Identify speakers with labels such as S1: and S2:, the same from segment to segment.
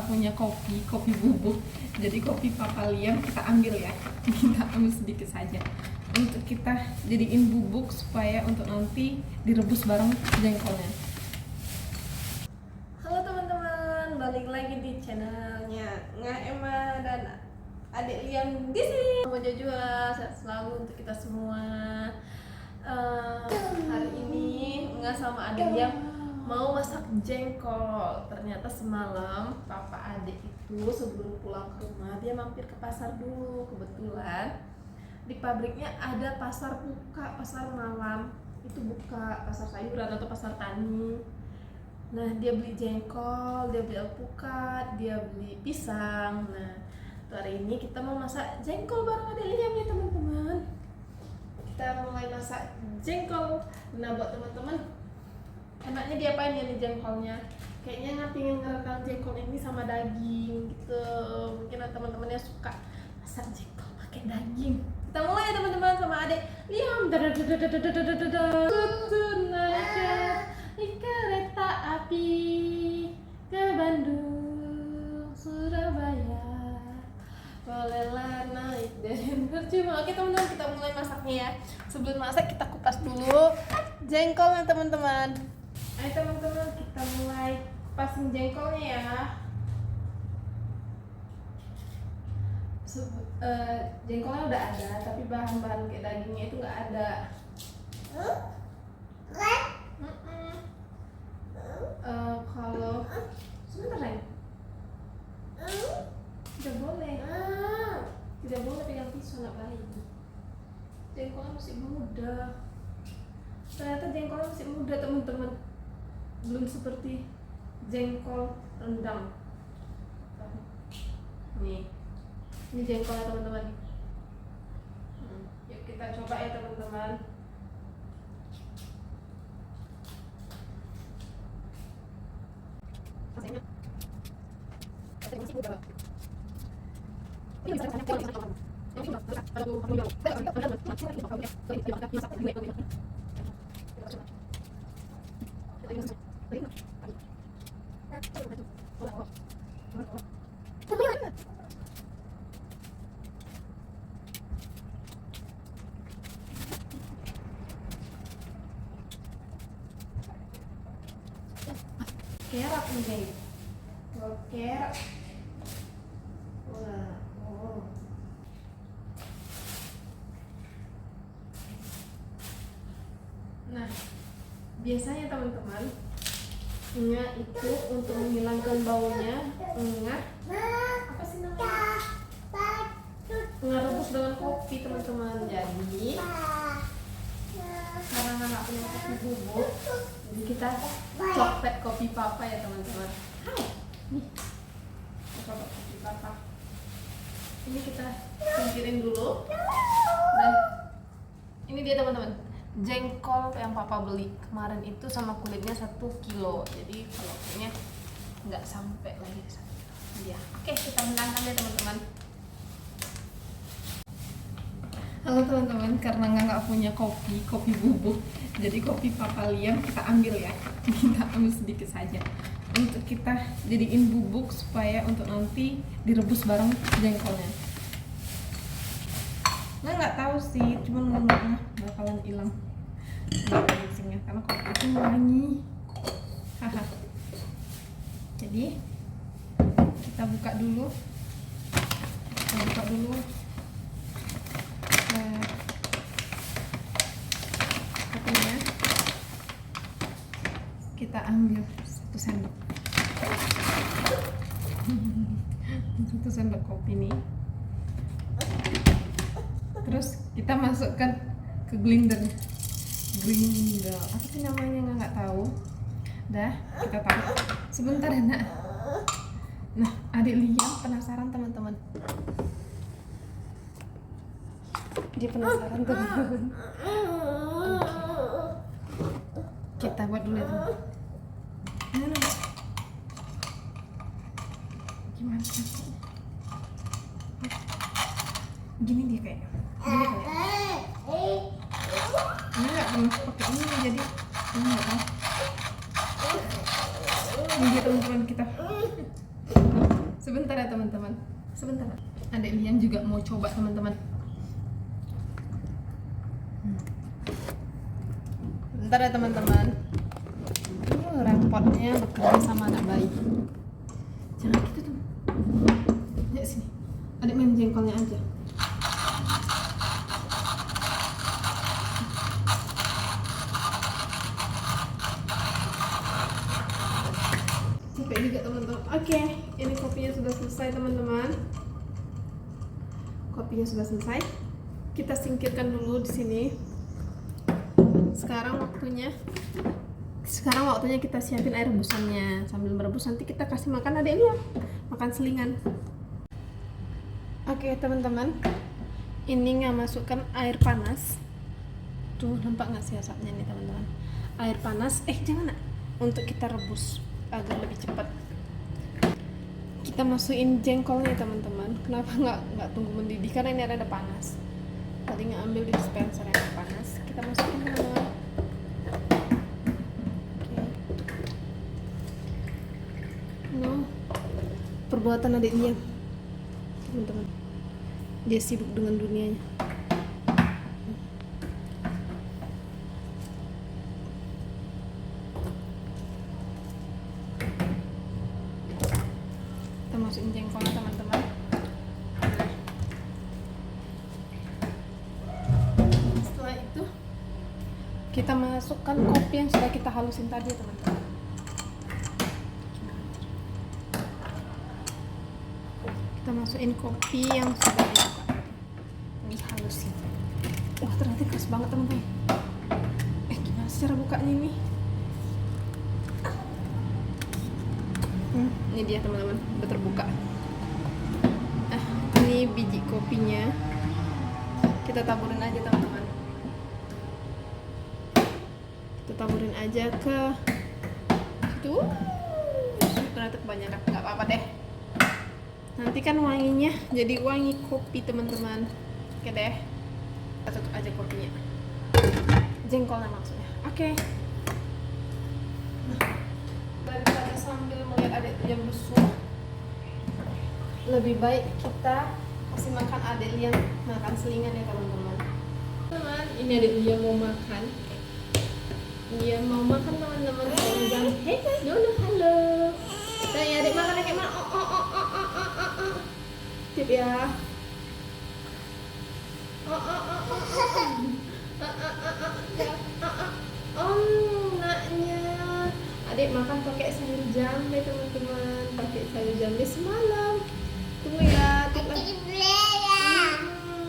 S1: nggak punya kopi bubuk, jadi kopi Papa Liam kita ambil ya. Kita ambil sedikit saja untuk kita jadiin bubuk supaya untuk nanti direbus bareng jengkolnya. Halo teman-teman, balik lagi di channelnya Nga Emma dan adik Liam di sini. Mau juga sehat selalu untuk kita semua. Hari ini Nga sama adik Liam mau masak jengkol. Ternyata semalam papa adik itu sebelum pulang ke rumah dia mampir ke pasar dulu. Kebetulan di pabriknya ada pasar buka, pasar malam itu buka, pasar sayuran atau pasar tani. Nah dia beli jengkol, dia beli alpukat, dia beli pisang. Nah hari ini kita mau masak jengkol bareng adik Liam ya teman-teman. Kita mulai masak jengkol. Nah buat teman-teman, enaknya diapain ya nih jengkolnya? Kayaknya nggak pingin ngerekam jengkol ini sama daging gitu. Mungkin teman-temannya suka masak jengkol pakai daging. Kita mulai ya teman-teman sama adik Liam. Tunaikan kereta api ke Bandung, Surabaya. Bolehlah naik dan percuma. Oke teman-teman, kita mulai masaknya ya. Sebelum masak kita kupas dulu jengkolnya teman-teman. Ayo teman-teman, kita mulai kupasin jengkolnya ya. Jengkolnya udah ada, tapi bahan-bahan kayak dagingnya itu nggak ada. Kalau sebentar ya, tidak boleh pegang pisau anak bayi. Jengkolnya masih muda. Ternyata jengkolnya masih muda teman-teman, belum seperti jengkol rendang. Nih, ini jengkolnya teman-teman. Yuk kita coba ya teman-teman. Kerak nih, kerak. Wah, oh. Nah, biasanya teman-teman, Nga itu untuk menghilangkan baunya, Nga apa sih namanya? Nga rebus dengan kopi teman-teman. Jadi karena nggak punya kopi bubuk, jadi kita copet kopi papa ya teman-teman. Nih, kita coba kopi papa. Ini kita singkirin dulu. Dan ini dia teman-teman, jengkol yang papa beli kemarin itu sama kulitnya 1 kilo. Jadi kalau kayaknya nggak sampai lagi 1 kilo. Ya, oke kita menangkan ya teman-teman. Halo teman-teman, karena nggak punya kopi bubuk, jadi kopi Papa Liam kita ambil ya. Kita ambil sedikit saja untuk kita jadiin bubuk supaya untuk nanti direbus bareng jengkolnya. Nggak tahu sih, cuman bakalan hilang gingsingnya karena kopi itu wangi. Haha. Jadi kita buka dulu. Kopinya kita ambil 1 sendok. 1 sendok kopi nih. Terus kita masukkan ke blender. Apa sih namanya nggak tahu. Dah, kita taruh. Sebentar ya nak. Nah, adik Liam penasaran teman-teman. Dia penasaran teman-teman. Kita buat dulu ya teman. Gimana sih? Gini dia kayaknya. Ini nggak pernah pakai ini jadi ini nggak tahu. Ini dia teman-teman kita. Sebentar ya teman-teman, sebentar. Adek Liam juga mau coba teman-teman. Bentar ya teman-teman. Repotnya bekerja sama anak bayi. Jangan gitu tuh. Ya sini. Adek main jengkolnya aja. Capek juga teman-teman. Oke, ini kopinya sudah selesai teman-teman. Kopinya sudah selesai. Kita singkirkan dulu di sini. Sekarang waktunya kita siapin air rebusannya. Sambil merebus nanti kita kasih makan adek Liam, makan selingan. Oke teman-teman, ini nggak masukkan air panas. Tuh nampak nggak sih asapnya nih teman-teman? Air panas, jangan nak. Untuk kita rebus agar lebih cepat. Kita masukin jengkolnya teman-teman. Kenapa nggak tunggu mendidih? Karena ini ada panas. Tadi nggak ambil dispenser yang panas. Kita masukin teman-teman. Perbuatan adik Liam teman-teman, dia sibuk dengan dunianya. Kita masukin jengkolnya teman-teman. Setelah itu kita masukkan kopi yang sudah kita halusin tadi teman-teman. Kita masukin kopi yang sudah dihalusin. Wah ternyata keras banget teman-teman. Gimana sih cara bukanya ini? Ini dia teman-teman, udah terbuka. Ini biji kopinya. Kita taburin aja teman-teman. Kita taburin aja ke situ. Ternyata kebanyakan, nggak apa-apa deh. Nanti kan wanginya jadi wangi kopi teman-teman. Oke deh, kita tutup aja kopinya, jengkolnya maksudnya. Oke. Nah, daripada sambil melihat adek Liam busuk, lebih baik kita kasih makan adek Liam makan selingan ya teman-teman. Teman, ini adek Liam mau makan. Dia mau makan teman-teman. Hey, Nono, halo. Nah, adek makan kayak mana? Tip ya. Naknya. Adik makan pakai sayur jambe teman-teman. Pakai sayur jambe semalam. Tunggu ya,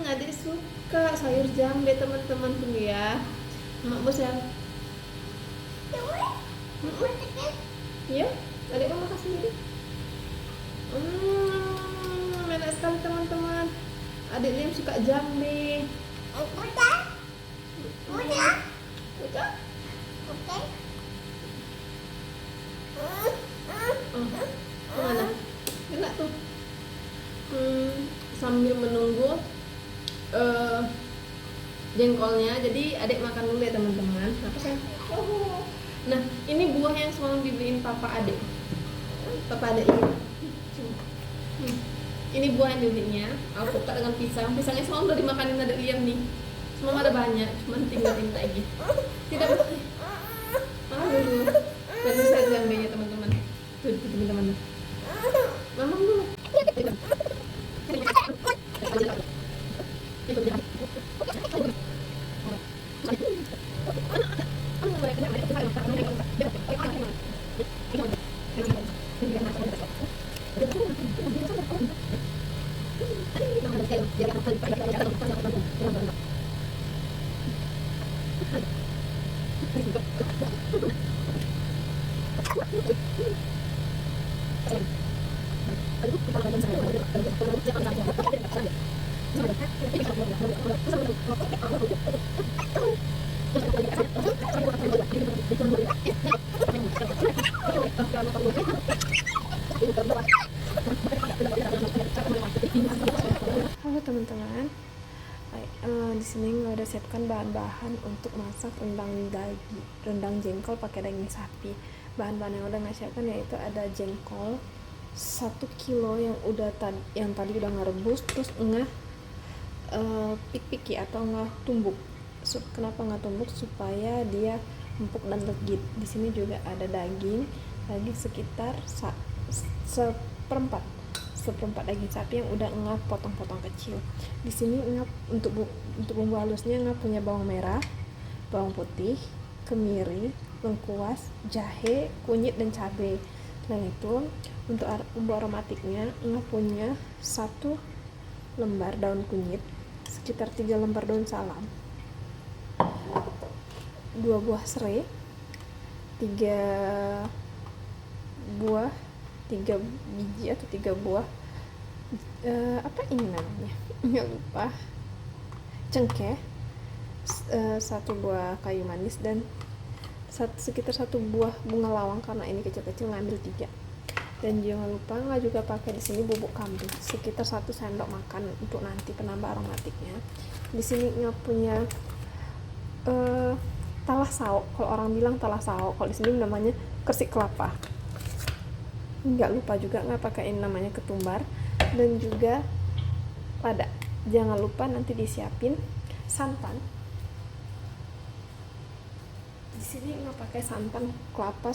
S1: adik suka sayur jambe teman-teman. Tunggu ya. Mak bos ya. Iya, adik mau makan sendiri. Enak sekali teman-teman. Adik Liam suka jambe. Udah. Oke. Mana? Enak tuh. Sambil menunggu jengkolnya, jadi adik makan dulu ya teman-teman. Apa sih? Nah, ini buah yang semalam dibeliin papa adik ini. Ini buah yang dibelinya, alpukat dengan pisang. Pisangnya semalam udah dimakanin adik Liam nih. Semalam ada banyak, cuman tinggalin lagi. Tidak boleh. Aduh, dan saya jambenya teman-teman. Tuh teman-teman. Mamam dulu. Halo teman-teman, di sini nggak ada siapkan bahan-bahan untuk masak rendang jengkol pakai daging sapi. Bahan-bahan yang udah nggak siapkan yaitu ada jengkol, 1 kilo yang tadi udah ngerebus, terus pik-piki atau tumbuk. Kenapa tumbuk? Supaya dia empuk dan legit. Di sini juga ada daging sekitar seperempat daging sapi yang udah potong-potong kecil. Di sini untuk bumbu halusnya punya bawang merah, bawang putih, kemiri, lengkuas, jahe, kunyit, dan cabai. Selain itu, untuk bumbu aromatiknya punya 1 lembar daun kunyit, sekitar 3 lembar daun salam, 2 buah serai, 3 biji atau 3 buah apa ini namanya nggak lupa, cengkeh, 1 buah kayu manis, dan sekitar 1 buah bunga lawang, karena ini kecil-kecil ngambil 3. Dan jangan lupa juga pakai di sini bubuk kambing sekitar 1 sendok makan untuk nanti penambah aromatiknya. Di sini punya talah sawo, kalau orang bilang talah sawo, kalau di sini namanya kersik kelapa. Nggak lupa juga pakaiin namanya ketumbar, dan juga lada. Jangan lupa nanti disiapin santan. Di sini pakai santan kelapa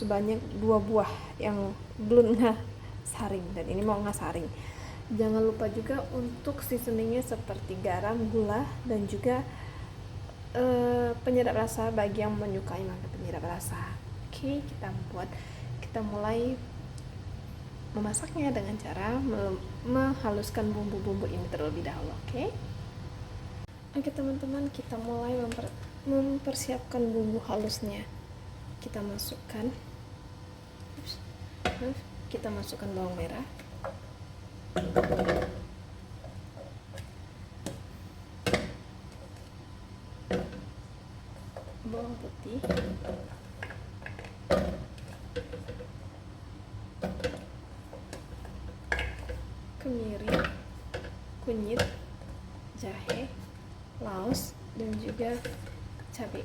S1: sebanyak 2 buah yang belum saring, dan ini mau saring. Jangan lupa juga untuk seasoningnya seperti garam, gula, dan juga penyedap rasa bagi yang menyukai makan penyedap rasa. Oke, kita mulai memasaknya dengan cara menghaluskan bumbu-bumbu ini terlebih dahulu. Oke teman-teman, kita mulai mempersiapkan bumbu halusnya. Kita masukkan bawang merah, bawang putih, kemiri, kunyit, jahe, laos, dan juga cabai.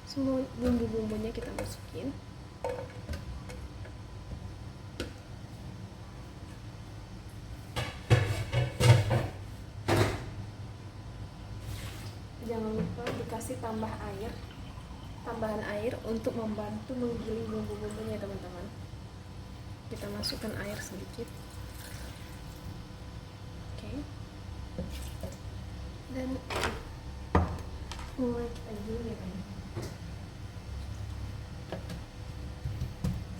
S1: Semua bumbu-bumbunya kita masukin. Jangan lupa dikasih tambahan air untuk membantu menggiling bumbu-bumbunya, teman-teman. Kita masukkan air sedikit. Dan mulai kita giling ya, teman.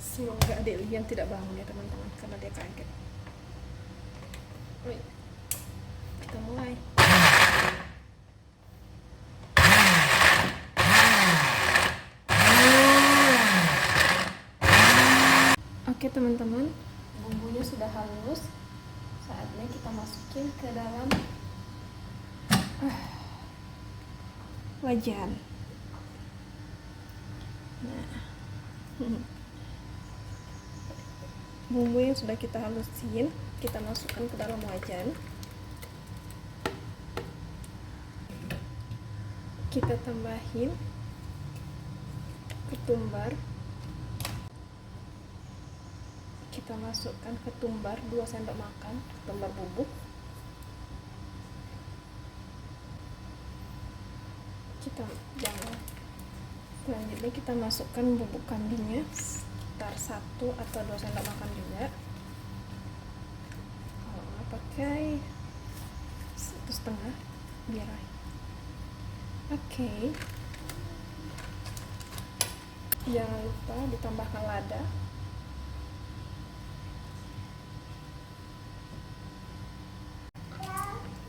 S1: Semoga adik Lian tidak bangun ya, teman-teman, karena dia kaget. Kita mulai. Oke teman-teman, bumbunya sudah halus. Saatnya kita masukin ke dalam wajan. Bumbu yang sudah kita halusin kita masukkan ke dalam wajan. Kita tambahin ketumbar. Kita masukkan ketumbar 2 sendok makan, ketumbar bubuk. Selanjutnya kita masukkan bubuk kambingnya sekitar 1 atau 2 sendok makan juga. Kalau nggak pakai 1,5 biar. Jangan lupa ditambahkan lada.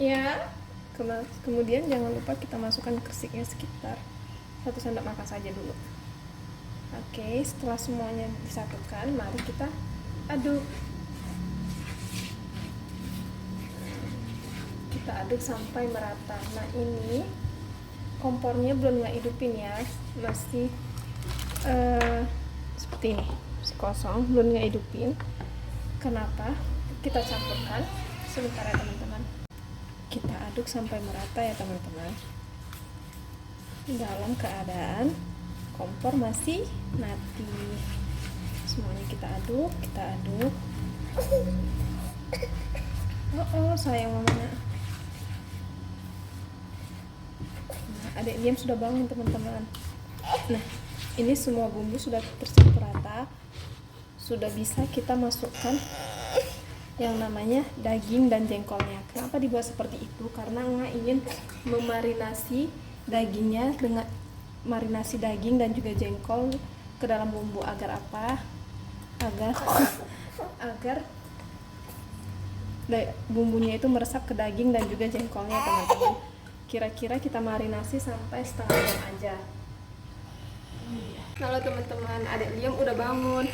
S1: Ya, kemudian jangan lupa kita masukkan kersiknya sekitar 1 sendok makan saja dulu. Setelah semuanya disatukan, mari kita aduk. Kita aduk sampai merata. Nah, ini kompornya belum hidupin ya, masih seperti ini, masih kosong, belum hidupin. Kenapa? Kita campurkan sebentar ya teman-teman. Kita aduk sampai merata ya teman-teman, dalam keadaan kompor masih mati. kita aduk. Oh sayang mamanya. Nah, adik Liam sudah bangun teman-teman. Nah, ini semua bumbu sudah tercampur rata. Sudah bisa kita masukkan yang namanya daging dan jengkolnya. Kenapa dibuat seperti itu? Karena Nga ingin memarinasi dagingnya dengan marinasi daging dan juga jengkol ke dalam bumbu agar apa? Agar bumbunya itu meresap ke daging dan juga jengkolnya teman-teman. Kira-kira kita marinasi sampai setengah jam aja. Halo teman-teman, adik Liam udah bangun.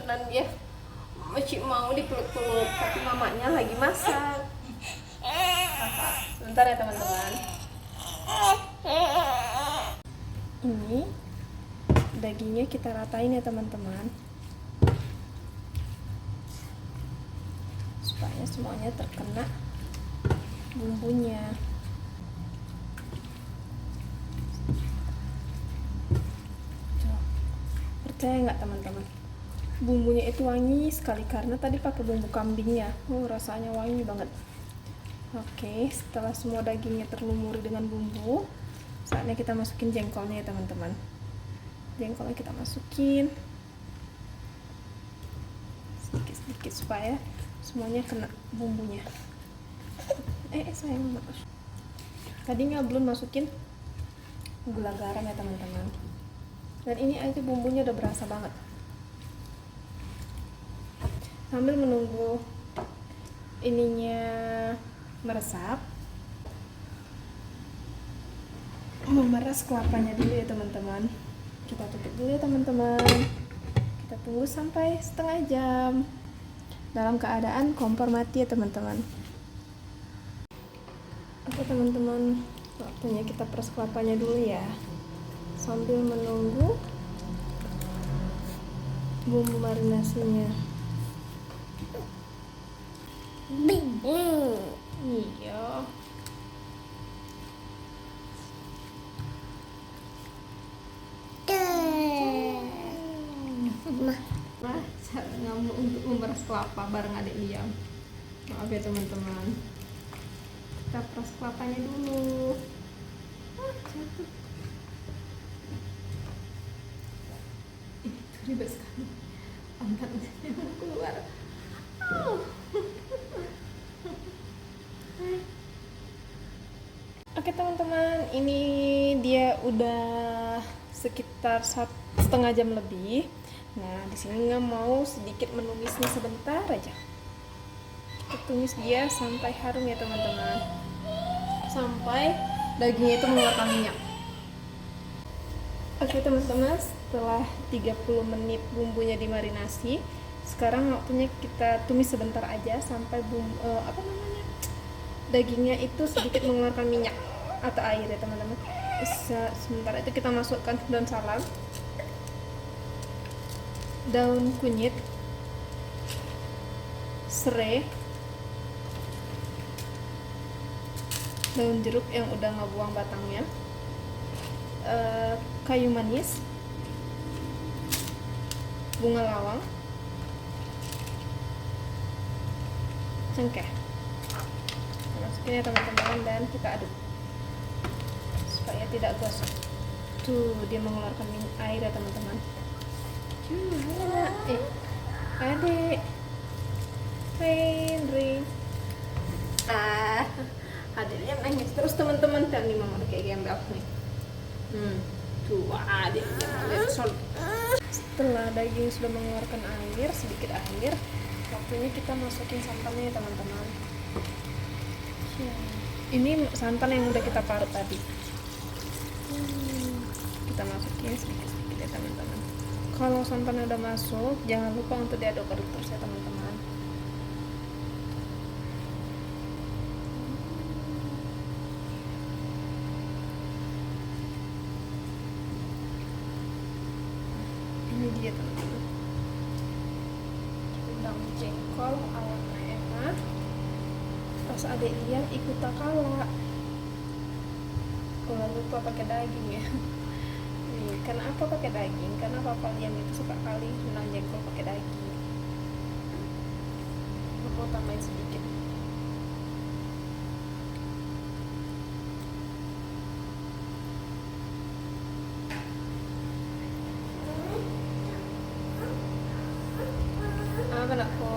S1: Dan dia masih mau dipeluk-peluk, tapi mamanya lagi masak. Sebentar ya teman-teman. Ini dagingnya kita ratain ya teman-teman, supaya semuanya terkena bumbunya. Percaya nggak teman-teman, bumbunya itu wangi sekali karena tadi pakai bumbu kambingnya. Rasanya wangi banget. Oke, setelah semua dagingnya terlumuri dengan bumbu, saatnya kita masukin jengkolnya ya teman-teman. Jengkolnya kita masukin sedikit-sedikit supaya semuanya kena bumbunya. Sayang, tadinya belum masukin gula garam ya teman-teman. Dan ini aja bumbunya udah berasa banget. Sambil menunggu ininya meresap, memeras kelapanya dulu ya teman-teman. Kita tutup dulu ya teman-teman. Kita tunggu sampai setengah jam dalam keadaan kompor mati ya teman-teman. Oke teman-teman, waktunya kita peras kelapanya dulu ya, sambil menunggu bumbu marinasinya. Iya. Cara ngamuk untuk memeras kelapa bareng adik Liam. Maaf ya teman-teman, kita peras kelapanya dulu. Jatuh. Itu ribet sekali, angkatnya mau keluar. Oke teman-teman, ini dia udah sekitar setengah jam lebih. Nah, di sini nggak mau sedikit menumisnya sebentar aja. Kita tumis dia sampai harum ya teman-teman, sampai dagingnya itu mengeluarkan minyak. Oke teman-teman, setelah 30 menit bumbunya dimarinasi, sekarang waktunya kita tumis sebentar aja sampai dagingnya itu sedikit mengeluarkan minyak atau air ya teman-teman. Sementara itu kita masukkan daun salam, daun kunyit, serai, daun jeruk yang udah nggak buang batangnya, kayu manis, bunga lawang, cengkeh. Masukin ya teman-teman, dan kita aduk supaya tidak gosong. Tuh, dia mengeluarkan air ya teman-teman. Adik Henry, adiknya nangis terus teman-teman. Dan nih mama kayak gembel nih. Tuh adiknya setelah daging sudah mengeluarkan air, sedikit air, waktunya kita masukin santannya ya teman-teman. Ini santan yang udah kita parut tadi. Kita masukin sedikit-sedikit ya teman-teman. Kalau santannya udah masuk, jangan lupa untuk diaduk-aduk terus ya teman-teman. Ini dia teman-teman, udang jengkol ala enak. Pas adik Liam ikut tak kalah. Lupa pakai daging ya. Kenapa pakai daging? Karena Papa Liam itu suka kali Apa anakku?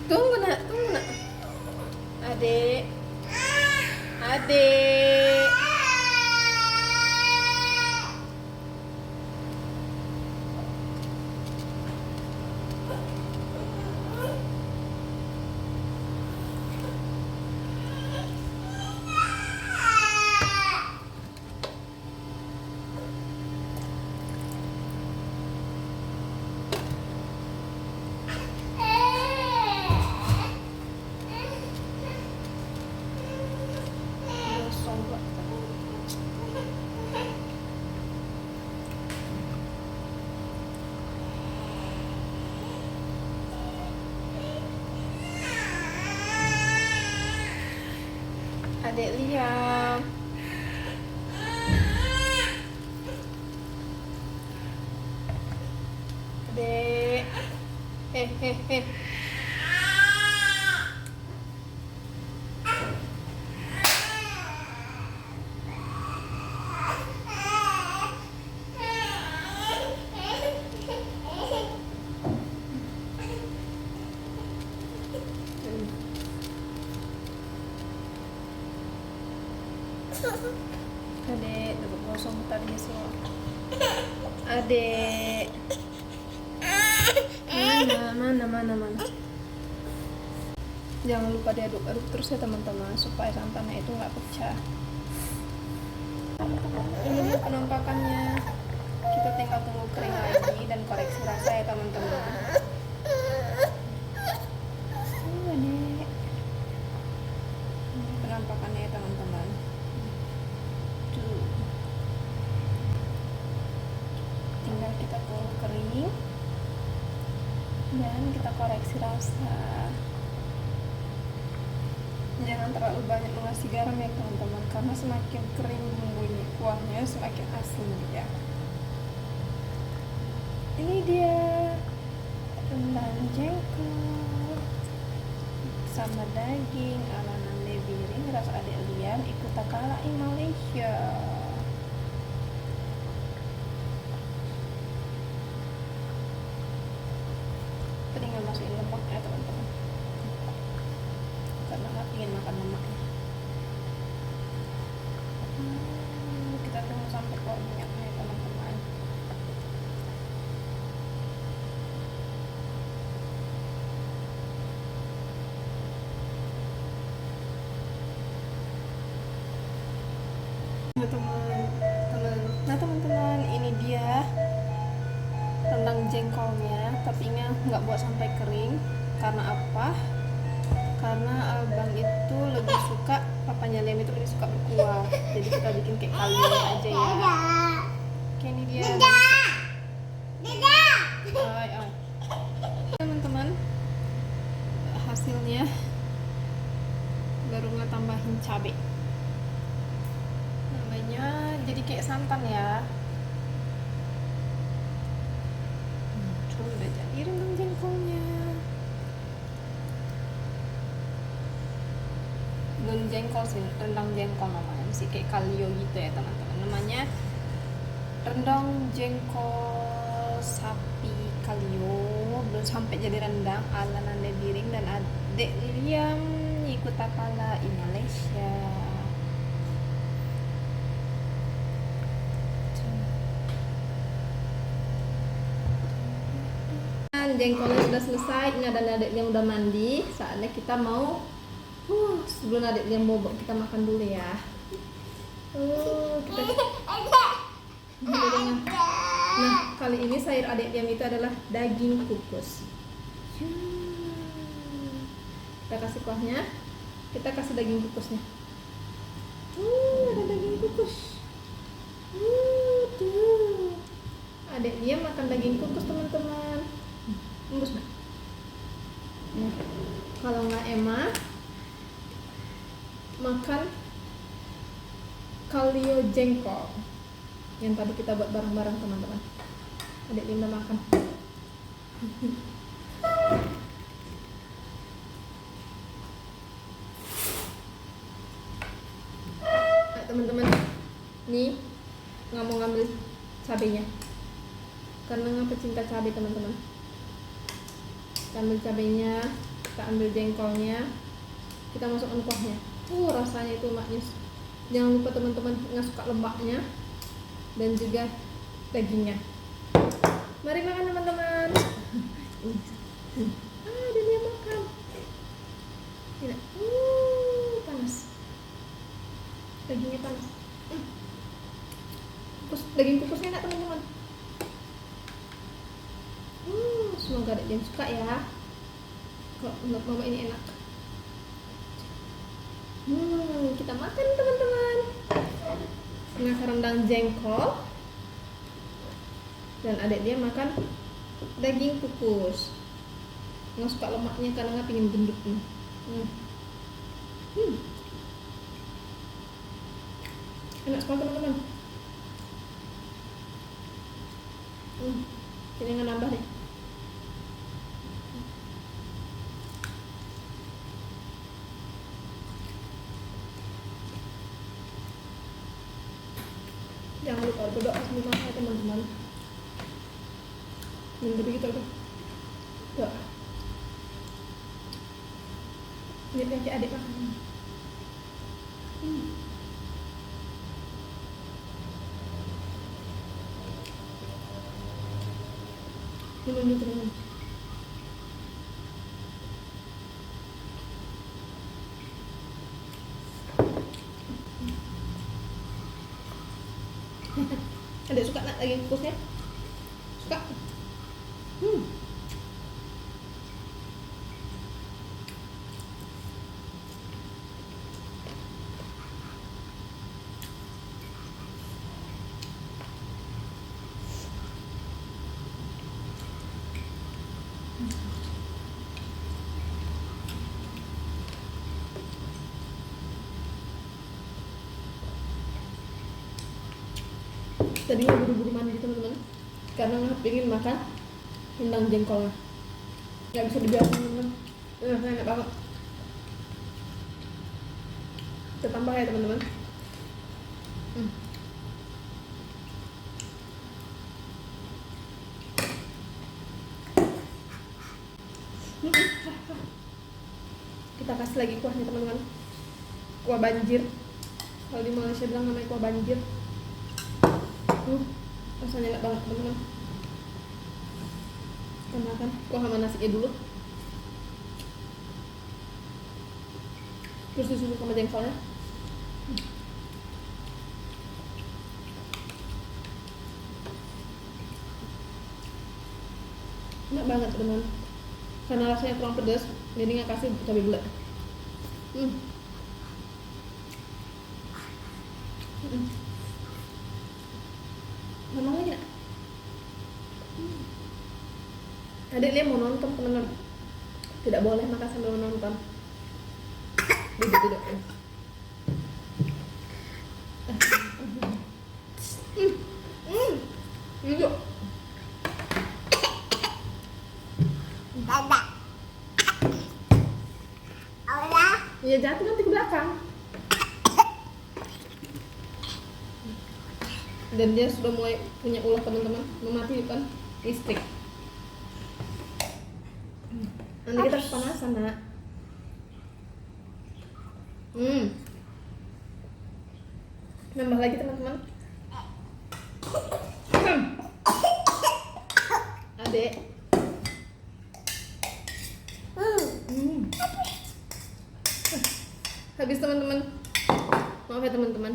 S1: Tunggu nak, tunggu nak. Adik, adik. Adik Liam. Adik. Heh. Adik, duduk kosong tadi semua. Adik. Mana. Jangan lupa diaduk-aduk terus ya teman-teman supaya santannya itu nggak pecah. Ini penampakannya. Kita tinggal tunggu kering lagi dan koreksi rasa ya teman-teman. Adik. Ini penampakannya ya teman-teman. Tinggal kita tunggu kering dan kita koreksi rasa. Jangan terlalu banyak mengasih garam ya teman-teman, karena semakin kering bumbunya, kuahnya semakin asin dia. Ini dia rendang jengkol sama daging ala nande biring rasa adik Liam ikut takala in Malaysia. Tinggal masukin lemak ya teman-teman, karena nggak ingin makan lemaknya. Kita tunggu sampai keluar minyaknya ya teman-teman. Nah teman-teman, ini dia rendang jengkolnya, tapi nggak buat sampai kering. Karena apa? Karena abang itu lebih suka, papanya Liam itu lebih suka berkuah, jadi kita bikin kayak kalian aja ya. Oke, ini dia teman-teman, hasilnya baru nggak tambahin cabai, namanya jadi kayak santan ya. Udah jadi rendang jengkolnya. Belum jengkol sih, rendang jengkol namanya, sih kayak kalio gitu ya teman-teman. Namanya rendang jengkol sapi kalio, belum sampai jadi rendang ala nande biring dan adik Liam ikut takala di Malaysia. Jengkolnya sudah selesai, ini ada adik yang udah mandi. Saatnya kita mau sebelum adik yang bobok kita makan dulu ya. Nah, kali ini sayur adik Liam itu adalah daging kukus. Kita kasih kuahnya, kita kasih daging kukusnya. Ada daging kukus. Tuh. Adik Liam makan daging kukus teman-teman. Embus nak. Kalau nggak emak makan kalio jengkol yang tadi kita buat bareng-bareng teman-teman. Adik Linda makan. Nah, teman-teman, nih nggak mau ngambil cabenya karena nggak pecinta cabai teman-teman. Kita ambil cabenya, kita ambil jengkolnya, kita masukkan kuahnya. Rasanya itu manis. Jangan lupa teman-teman nggak suka lemaknya dan juga dagingnya. Mari makan teman-teman. Dan dia makan. Tidak. Panas. Dagingnya panas. Daging kukusnya enak teman-teman. Semoga ada yang suka ya. Kalau menurut mama ini enak. Kita makan teman-teman. Setengah rendang jengkol. Dan adik dia makan daging kukus. Nggak suka lemaknya karena nggak pingin gendut nih. Enak sekali teman-teman. Ini nggak nambah nih. Jangan lupa berdoa sebelum makan teman-teman. Dan begitu tuh. Doa. Lihat nanti adik makan. Minum dulu teman-teman. Adik suka nak daging kukusnya? Suka? Tadinya buru-buru mandi teman-teman karena nggak pengen makan rendang jengkolnya. Nggak bisa dibiarkan teman-teman. Enak banget. Kita tambah ya teman-teman. Kita kasih lagi kuahnya teman-teman. Kuah banjir. Kalau di Malaysia bilang namanya kuah banjir. Rasanya enak banget teman-teman. Kita makan kuah sama nasinya dulu. Terus disusul sama jengkolnya. Enak banget teman-teman. Karena rasanya kurang pedas, jadi nggak kasih cabai bulat. Memang lagi nak. Adik dia mau nonton teman-teman. Tidak boleh makan sambil menonton. Duduk. Duduk. Iya jatuh nanti ke belakang. Dan dia sudah mulai punya ulah teman-teman, mematikan listrik. Nanti kita kepanasan nak. Nambah lagi teman-teman. Adek. Habis teman-teman. Maaf ya teman-teman.